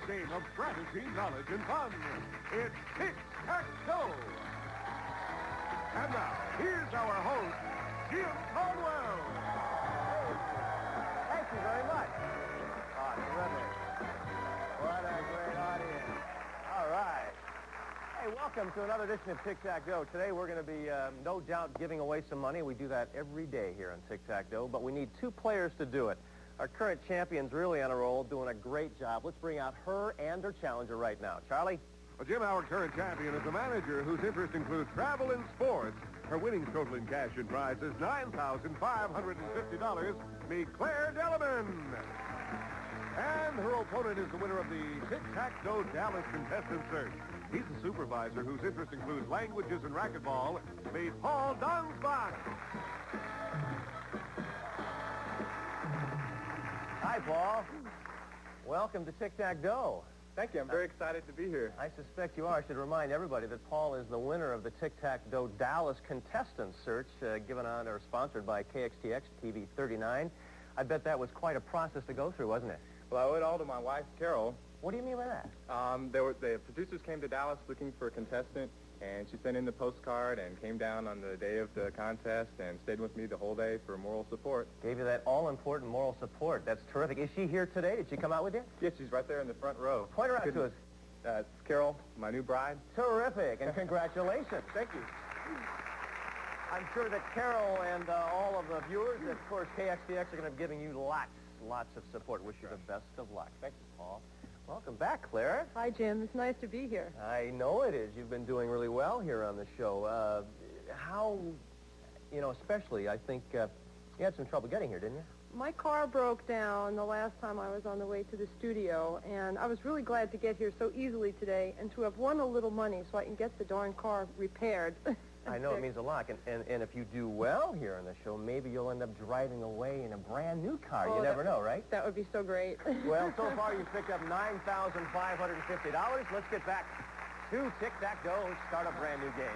game of strategy, knowledge, and fun. It's Tic-Tac-Toe. And now, here's our host, Jim Caldwell. Thank you very much. Oh, terrific. What a great audience. All right. Hey, welcome to another edition of Tic-Tac-Toe. Today we're going to be, no doubt, giving away some money. We do that every day here on Tic-Tac-Toe, but we need two players to do it. Our current champion's really on a roll, doing a great job. Let's bring out her and her challenger right now. Charlie? Well, Jim, our current champion is a manager whose interests include travel and sports. Her winnings total in cash and prizes $9,550. Meet Clare Delleman. And her opponent is the winner of the Tic-Tac-Toe Dallas Contestant Search. He's a supervisor whose interests include languages and racquetball. Meet Paul Donsbach. Hi, Paul. Welcome to Tic-Tac-Toe. Thank you. I'm very excited to be here. I suspect you are. I should remind everybody that Paul is the winner of the Tic-Tac-Toe Dallas Contestant Search, given on or sponsored by KXTX TV 39. I bet that was quite a process to go through, wasn't it? Well, I owe it all to my wife, Carol. What do you mean by that? The producers came to Dallas looking for a contestant, and she sent in the postcard and came down on the day of the contest and stayed with me the whole day for moral support. Gave you that all-important moral support. That's terrific. Is she here today? Did she come out with you? Yes, she's right there in the front row. Point her out to us. It's Carol, my new bride. Terrific, and congratulations. Thank you. I'm sure that Carol and all of the viewers, and of course KXTX, are going to be giving you lots of support. Wish you the best of luck. Thank you, Paul. Welcome back, Claire. Hi, Jim. It's nice to be here. I know it is. You've been doing really well here on the show. How, especially, I think you had some trouble getting here, didn't you? My car broke down the last time I was on the way to the studio, and I was really glad to get here so easily today and to have won a little money so I can get the darn car repaired. I know it means a lot, and if you do well here on the show, maybe you'll end up driving away in a brand new car. You never know, right? That would be so great. Well, so far you've picked up $9,550. Let's get back to Tic-Tac-Toe and start a brand new game.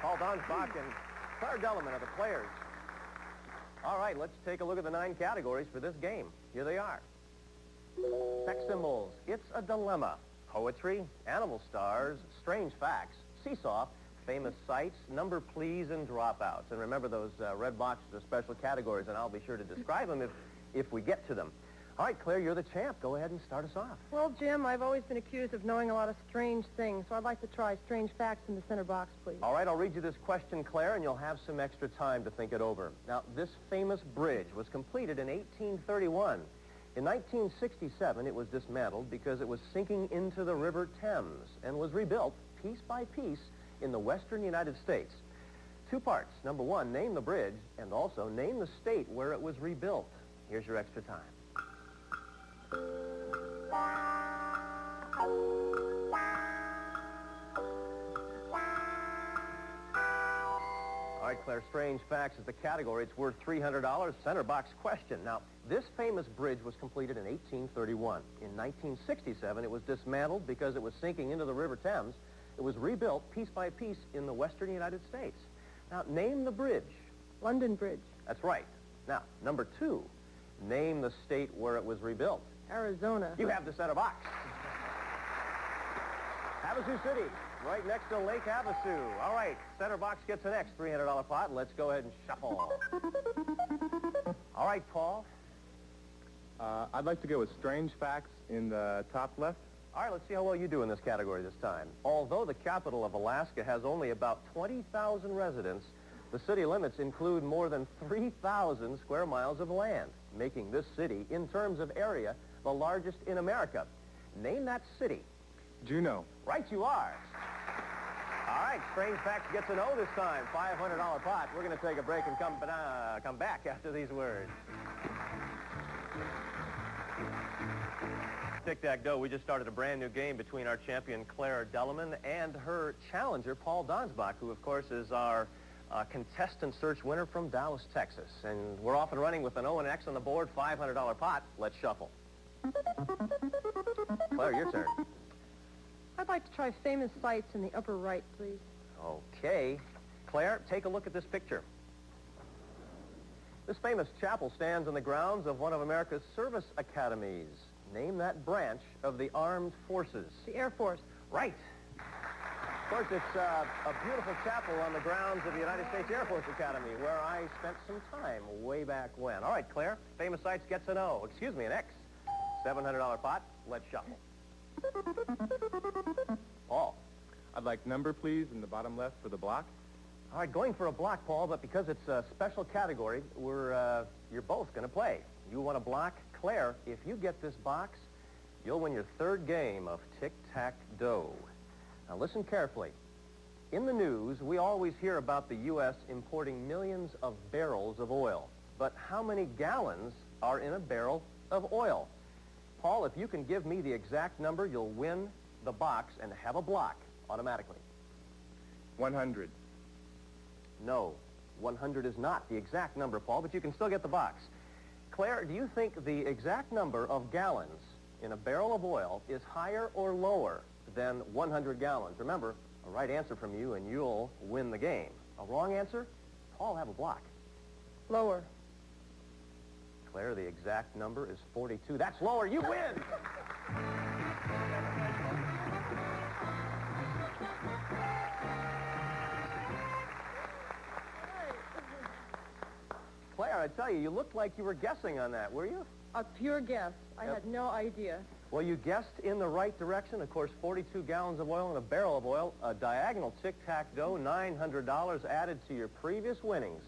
Paul Donsbach and Clare Delleman are the players. All right, let's take a look at the 9 categories for this game. Here they are. Sex symbols, it's a dilemma. Poetry, animal stars, strange facts, seesaw, famous sites, number please, and dropouts. And remember, those red boxes are special categories, and I'll be sure to describe them if we get to them. All right, Claire, you're the champ. Go ahead and start us off. Well, Jim, I've always been accused of knowing a lot of strange things, so I'd like to try strange facts in the center box, please. All right, I'll read you this question, Claire, and you'll have some extra time to think it over. Now, this famous bridge was completed in 1831. In 1967, it was dismantled because it was sinking into the River Thames and was rebuilt piece by piece in the western United States. 2 parts. Number 1, name the bridge, and also name the state where it was rebuilt. Here's your extra time. All right, Claire, strange facts is the category. It's worth $300. Center box question. Now, this famous bridge was completed in 1831. In 1967, it was dismantled because it was sinking into the River Thames. It was rebuilt piece by piece in the western United States. Now, name the bridge. London Bridge. That's right. Now, number 2, name the state where it was rebuilt. Arizona. You have the center box. Havasu City, right next to Lake Havasu. All right, center box gets the next $300 pot. Let's go ahead and shuffle. All right, Paul. I'd like to go with strange facts in the top left. All right, let's see how well you do in this category this time. Although the capital of Alaska has only about 20,000 residents, the city limits include more than 3,000 square miles of land, making this city, in terms of area, the largest in America. Name that city. Juneau. Right you are. All right, strange facts gets an O this time. $500 pot. We're going to take a break and come back after these words. Tic-Tac-Toe, we just started a brand new game between our champion Clare Delleman and her challenger Paul Donsbach, who of course is our contestant search winner from Dallas, Texas. And we're off and running with an O and X on the board, $500 pot. Let's shuffle. Claire, your turn. I'd like to try famous sites in the upper right, please. Okay. Claire, take a look at this picture. This famous chapel stands in the grounds of one of America's service academies. Name that branch of the armed forces. The Air Force. Right. Of course, it's a beautiful chapel on the grounds of the United States Air Force Academy, where I spent some time way back when. All right, Claire, famous sites gets an O. Excuse me, an X. $700 pot. Let's shuffle. Paul. I'd like number, please, in the bottom left for the block. All right, going for a block, Paul, but because it's a special category, you're both going to play. You want a block? Claire, if you get this box, you'll win your third game of tic-tac-toe. Now listen carefully. In the news, we always hear about the U.S. importing millions of barrels of oil. But how many gallons are in a barrel of oil? Paul, if you can give me the exact number, you'll win the box and have a block automatically. 100. No, 100 is not the exact number, Paul, but you can still get the box. Claire, do you think the exact number of gallons in a barrel of oil is higher or lower than 100 gallons? Remember, a right answer from you and you'll win the game. A wrong answer, Paul have a block. Lower. Claire, the exact number is 42. That's lower. You win! Claire, I tell you, you looked like you were guessing on that, were you? A pure guess. I had no idea. Well, you guessed in the right direction. Of course, 42 gallons of oil in a barrel of oil, a diagonal tic-tac-toe, $900 added to your previous winnings.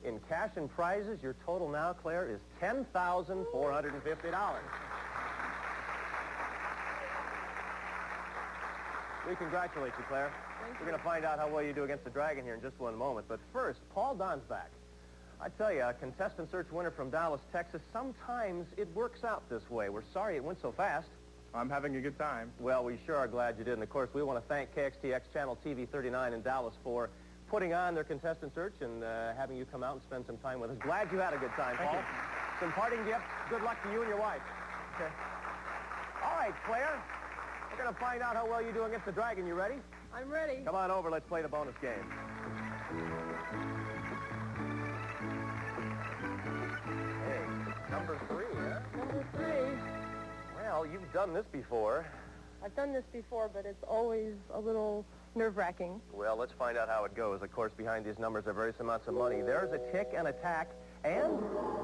In cash and prizes, your total now, Claire, is $10,450. We congratulate you, Claire. We're going to find out how well you do against the Dragon here in just one moment. But first, Paul Donsbach. I tell you, a contestant search winner from Dallas, Texas, sometimes it works out this way. We're sorry it went so fast. I'm having a good time. Well, we sure are glad you did. And, of course, we want to thank KXTX Channel TV 39 in Dallas for putting on their contestant search and having you come out and spend some time with us. Glad you had a good time, Paul. Some parting gifts. Good luck to you and your wife. Okay. All right, Claire. We're going to find out how well you do against the Dragon. You ready? I'm ready. Come on over. Let's play the bonus game. Hey, number 3, huh? Number 3. Well, you've done this before. I've done this before, but it's always a little nerve-wracking. Well, let's find out how it goes. Of course, behind these numbers are various amounts of money. There's a tick and a tack, and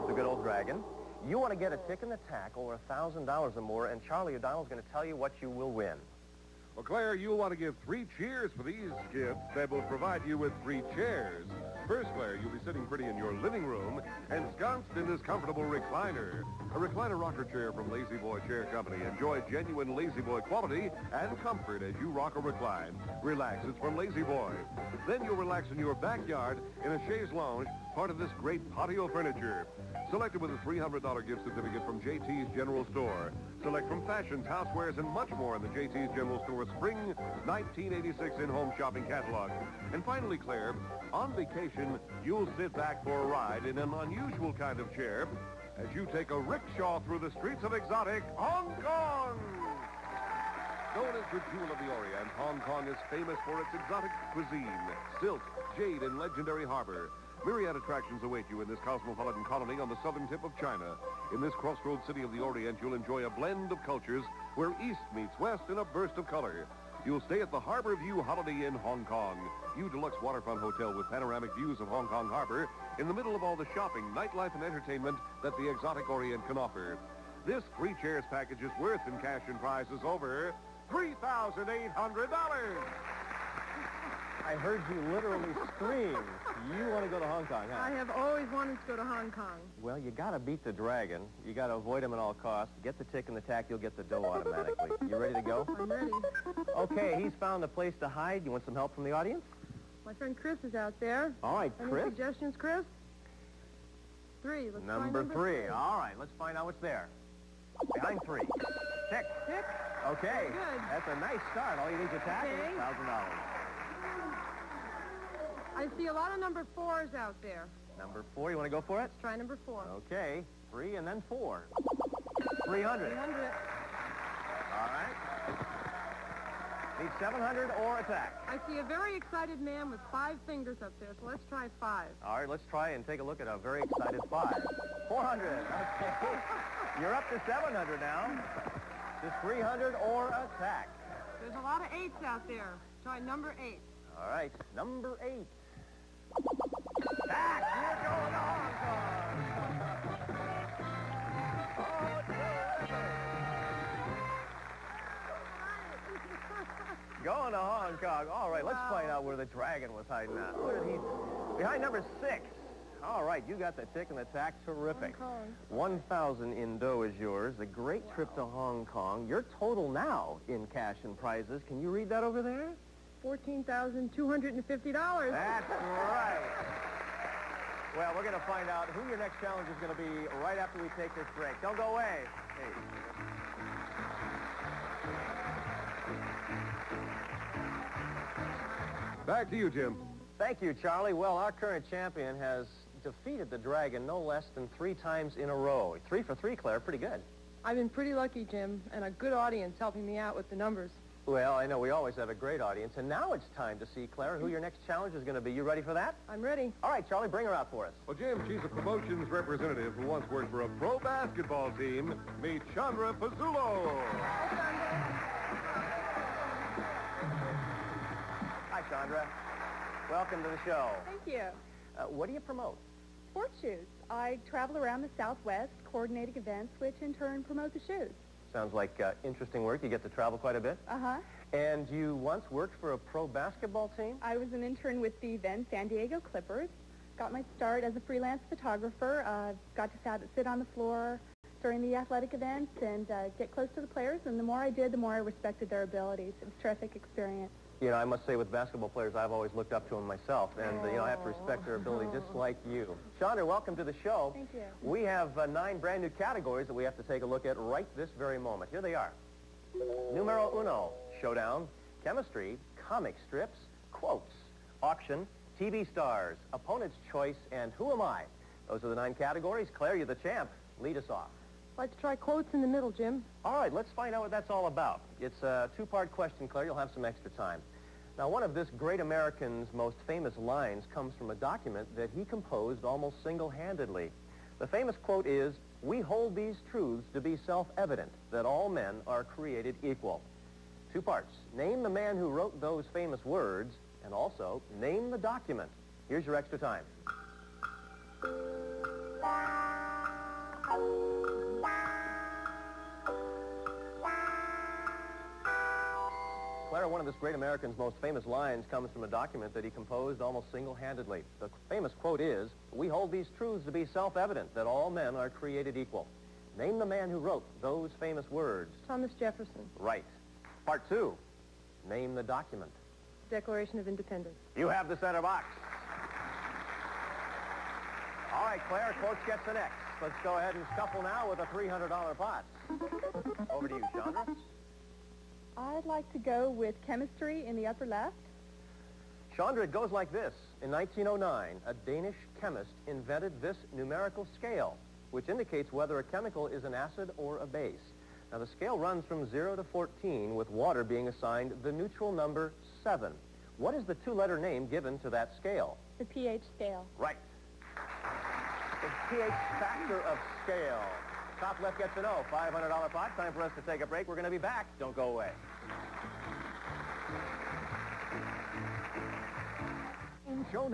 the good old Dragon. You want to get a tick and a tack over $1,000 or more, and Charlie O'Donnell's going to tell you what you will win. Well, Claire, you'll want to give 3 cheers for these gifts that will provide you with 3 chairs. First, Claire, you'll be sitting pretty in your living room, ensconced in this comfortable recliner. A recliner rocker chair from Lazy Boy Chair Company. Enjoy genuine Lazy Boy quality and comfort as you rock or recline. Relax, it's from Lazy Boy. Then you'll relax in your backyard in a chaise lounge, part of this great patio furniture. Selected with a $300 gift certificate from JT's General Store. Select from fashions, housewares, and much more in the JT's General Store Spring 1986 in-home shopping catalog. And finally, Claire, on vacation, you'll sit back for a ride in an unusual kind of chair as you take a rickshaw through the streets of exotic Hong Kong. Known as the Jewel of the Orient, Hong Kong is famous for its exotic cuisine, silk, jade, and legendary harbor. Myriad attractions await you in this cosmopolitan colony on the southern tip of China. In this crossroads city of the Orient, you'll enjoy a blend of cultures where East meets West in a burst of color. You'll stay at the Harbor View Holiday Inn, Hong Kong. New deluxe waterfront hotel with panoramic views of Hong Kong Harbor in the middle of all the shopping, nightlife, and entertainment that the exotic Orient can offer. This 3 chairs package is worth in cash and prizes over $3,800. I heard you literally scream. You want to go to Hong Kong, huh? I have always wanted to go to Hong Kong. Well, you got to beat the Dragon. You got to avoid him at all costs. Get the tick and the tack, you'll get the dough automatically. You ready to go? I'm ready. Okay, he's found a place to hide. You want some help from the audience? My friend Chris is out there. All right, Any Chris. suggestions, Chris? 3. Let's try Number 3. 3. All right, let's find out what's there. Behind 3. Tick. Tick. Okay. Good. That's a nice start. All you need to tack is Okay. $1,000. I see a lot of number 4s out there. Number 4, you want to go for it? Let's try number 4. Okay. 3 and then 4. 300. 300. All right. Need 700 or attack. I see a very excited man with 5 fingers up there, so let's try 5. All right, let's try and take a look at a very excited 5. 400. Okay. You're up to 700 now. Just 300 or attack. There's a lot of 8s out there. Try number 8. All right, number 8. Attack! You're going to Hong Kong. Oh, going to Hong Kong. All right, let's find out where the dragon was hiding out. Where did he? Behind number 6. All right, you got the tick and the tack. Terrific. 1,000 in dough is yours. A great trip to Hong Kong. Your total now in cash and prizes. Can you read that over there? $14,250. That's right. Well, we're going to find out who your next challenge is going to be right after we take this break. Don't go away. Hey. Back to you, Jim. Thank you, Charlie. Well, our current champion has defeated the dragon no less than 3 times in a row. 3 for 3, Claire. Pretty good. I've been pretty lucky, Jim, and a good audience helping me out with the numbers. Well, I know we always have a great audience, and now it's time to see, Claire, who your next challenge is going to be. You ready for that? I'm ready. All right, Charlie, bring her out for us. Well, Jim, she's a promotions representative who once worked for a pro basketball team. Meet Chandra Pizzulo. Hi, Chandra. Welcome to the show. Thank you. What do you promote? Sport shoes. I travel around the Southwest coordinating events, which in turn promote the shoes. Sounds like interesting work. You get to travel quite a bit. Uh-huh. And you once worked for a pro basketball team? I was an intern with the then San Diego Clippers. Got my start as a freelance photographer. Got to sit on the floor during the athletic events and get close to the players. And the more I did, the more I respected their abilities. It was a terrific experience. You know, I must say with basketball players, I've always looked up to them myself. And, you know, I have to respect their ability just like you. Chandra, welcome to the show. Thank you. We have 9 brand new categories that we have to take a look at right this very moment. Here they are. Numero uno, showdown, chemistry, comic strips, quotes, auction, TV stars, opponent's choice, and who am I? Those are the 9 categories. Claire, you're the champ. Lead us off. I'd like to try quotes in the middle, Jim. All right, let's find out what that's all about. It's a 2-part question, Claire. You'll have some extra time. Now, one of this great American's most famous lines comes from a document that he composed almost single-handedly. The famous quote is, "We hold these truths to be self-evident, that all men are created equal." 2 parts. Name the man who wrote those famous words, and also name the document. Here's your extra time. Claire, one of this great American's most famous lines comes from a document that he composed almost single-handedly. The famous quote is, "We hold these truths to be self-evident, that all men are created equal." Name the man who wrote those famous words. Thomas Jefferson. Right. Part 2. Name the document. Declaration of Independence. You have the center box. All right, Claire, quotes gets the next. Let's go ahead and scuffle now with a $300 pot. Over to you, Chandra. I'd like to go with chemistry in the upper left. Chandra, it goes like this. In 1909, a Danish chemist invented this numerical scale, which indicates whether a chemical is an acid or a base. Now, the scale runs from 0 to 14, with water being assigned the neutral number 7. What is the 2-letter name given to that scale? The pH scale. Right. The pH factor of scale. Top left gets to know. $500 pot. Time for us to take a break. We're going to be back. Don't go away.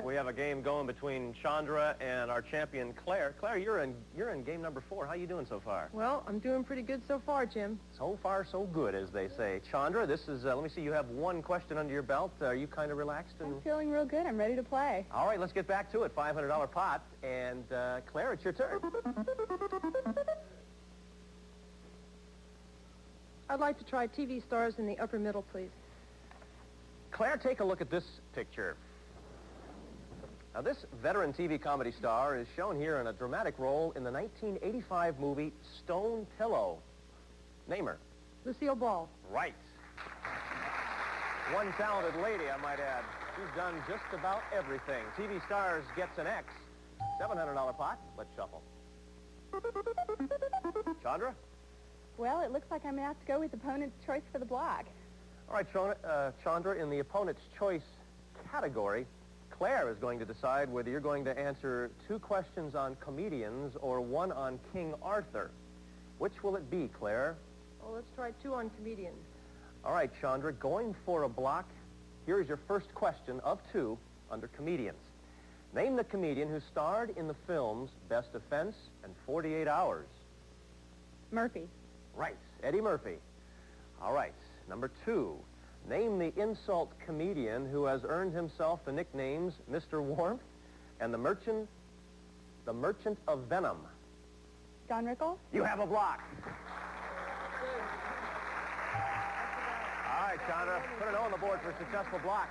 We have a game going between Chandra and our champion, Claire. Claire, you're in game number 4. How you doing so far? Well, I'm doing pretty good so far, Jim. So far, so good, as they say. Chandra, this is, let me see, you have 1 question under your belt. Are you kind of relaxed? I'm feeling real good. I'm ready to play. All right, let's get back to it. $500 pot. And, Claire, it's your turn. I'd like to try TV stars in the upper middle, please. Claire, take a look at this picture. Now, this veteran TV comedy star is shown here in a dramatic role in the 1985 movie Stone Pillow. Name her. Lucille Ball. Right. One talented lady, I might add. She's done just about everything. TV Stars gets an X. $700 pot. Let's shuffle. Chandra? Well, it looks like I'm going to have to go with opponent's choice for the block. All right, Chandra, in the opponent's choice category, Claire is going to decide whether you're going to answer 2 questions on comedians or 1 on King Arthur. Which will it be, Claire? Well, let's try 2 on comedian. All right, Chandra, going for a block. Here is your first question of 2 under comedians. Name the comedian who starred in the films Best Offense and 48 Hours. Murphy. Right, Eddie Murphy. All right, number 2. Name the insult comedian who has earned himself the nicknames Mr. Warmth and the Merchant of Venom. Don Rickles. You have a block. All right, Chandra, put an O on the board for a successful block.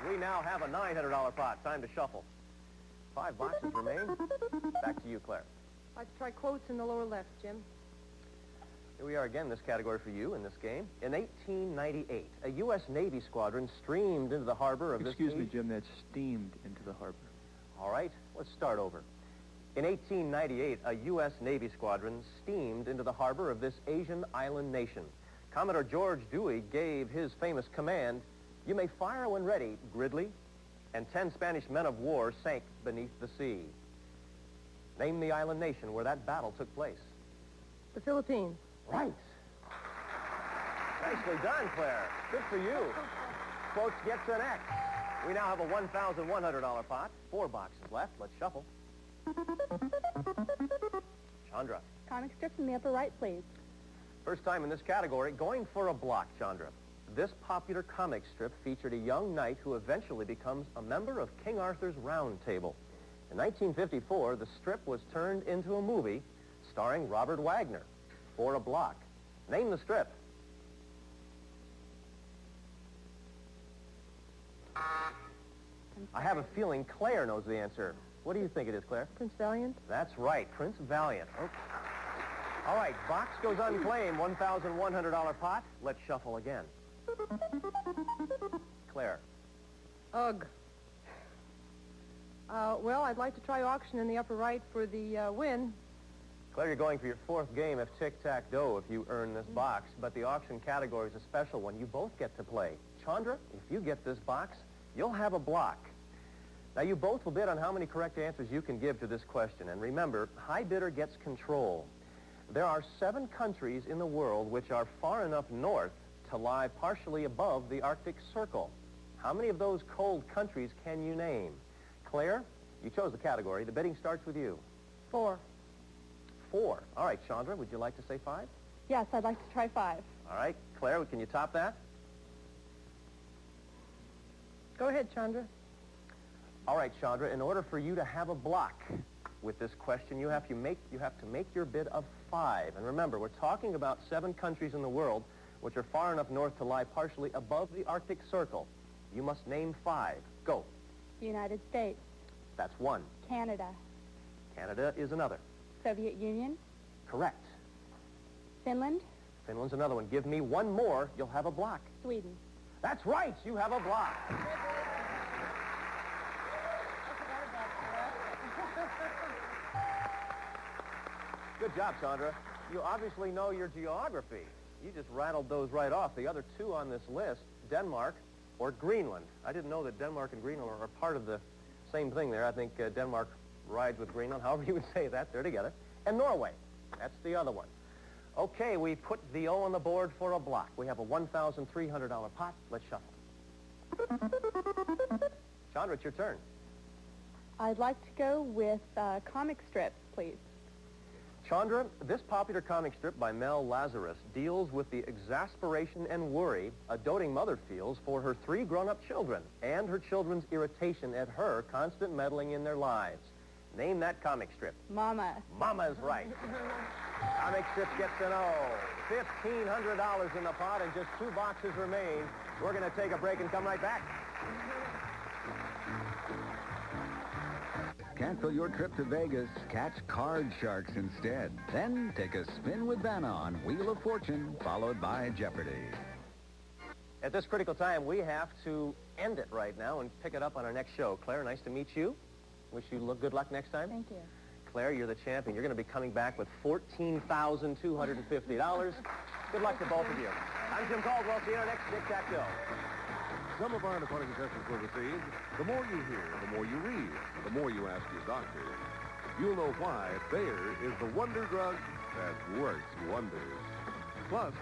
We now have a $900 pot. Time to shuffle. 5 boxes remain. Back to you, Claire. I'd like to try quotes in the lower left, Jim. Here we are again, this category for you in this game. In 1898, a U.S. Navy squadron streamed into the harbor of Excuse me, Jim, that's steamed into the harbor. All right, let's start over. In 1898, a U.S. Navy squadron steamed into the harbor of this Asian island nation. Commodore George Dewey gave his famous command, "You may fire when ready, Gridley," and 10 Spanish men of war sank beneath the sea. Name the island nation where that battle took place. The Philippines. Right. Nicely done, Claire. Good for you. Quotes gets an X. We now have a $1,100 pot. 4 boxes left. Let's shuffle. Chandra. Comic strips in the upper right, please. First time in this category, going for a block, Chandra. This popular comic strip featured a young knight who eventually becomes a member of King Arthur's Round Table. In 1954, the strip was turned into a movie starring Robert Wagner. For a block. Name the strip. I have a feeling Claire knows the answer. What do you think it is, Claire? Prince Valiant. That's right, Prince Valiant. Okay. All right, box goes unclaimed, $1,100 pot. Let's shuffle again. Claire. Ugh. Well, I'd like to try auction in the upper right for the win. Claire, you're going for your 4th game of tic-tac-toe if you earn this box, but the auction category is a special one. You both get to play. Chandra, if you get this box, you'll have a block. Now, you both will bid on how many correct answers you can give to this question. And remember, high bidder gets control. There are 7 countries in the world which are far enough north to lie partially above the Arctic Circle. How many of those cold countries can you name? Claire, you chose the category. The bidding starts with you. 4. 4. All right, Chandra, would you like to say 5? Yes, I'd like to try 5. All right, Claire, can you top that? Go ahead, Chandra. All right, Chandra, in order for you to have a block with this question, you have to make your bid of 5. And remember, we're talking about 7 countries in the world which are far enough north to lie partially above the Arctic Circle. You must name 5. Go. United States. That's 1. Canada. Canada is another. Soviet Union. Correct. Finland. Finland's another one. Give me 1 more, you'll have a block. Sweden. That's right, you have a block. Good job, Sandra. You obviously know your geography. You just rattled those right off. The other 2 on this list, Denmark or Greenland. I didn't know that Denmark and Greenland are part of the same thing there. I think Denmark rides with Greenland, however you would say that. They're together. And Norway. That's the other one. Okay, we put the O on the board for a block. We have a $1,300 pot. Let's shuffle. Chandra, it's your turn. I'd like to go with comic strips, please. Chandra, this popular comic strip by Mel Lazarus deals with the exasperation and worry a doting mother feels for her 3 grown-up children and her children's irritation at her constant meddling in their lives. Name that comic strip. Mama. Mama's right. Comic strip gets an O. $1,500 in the pot and just 2 boxes remain. We're going to take a break and come right back. Cancel your trip to Vegas. Catch Card Sharks instead. Then take a spin with Vanna on Wheel of Fortune, followed by Jeopardy. At this critical time, we have to end it right now and pick it up on our next show. Claire, nice to meet you. Wish you good luck next time. Thank you. Claire, you're the champion. You're going to be coming back with $14,250. Good luck to both of you. I'm Jim Caldwell. See you on our next Tic-Tac-Toe. Some of our departing contestants will receive, the more you hear, the more you read, the more you ask your doctor. You'll know why Bayer is the wonder drug that works wonders. Plus,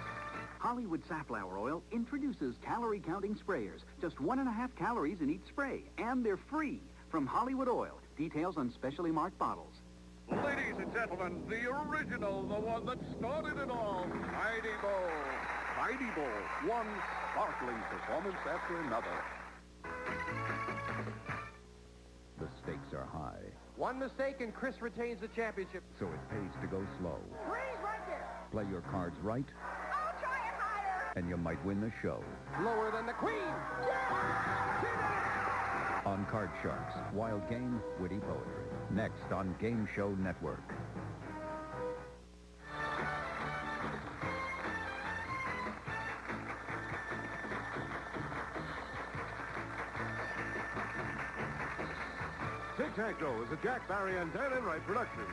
Hollywood Safflower Oil introduces calorie-counting sprayers. Just 1.5 calories in each spray, and they're free from Hollywood Oil. Details on specially marked bottles. ladies and gentlemen, the original, the one that started it all, Mighty Bull. Mighty Bull, one sparkling performance after another. The stakes are high, One mistake and Chris retains the championship. so it pays to go slow. Freeze right there. Play your cards right, I'll try it higher. and you might win the show. Lower than the Queen. On Card Sharks, wild game, witty poetry. Next on Game Show Network. Tic-Tac-Toe is a Jack, Barry, and Dan Enright production.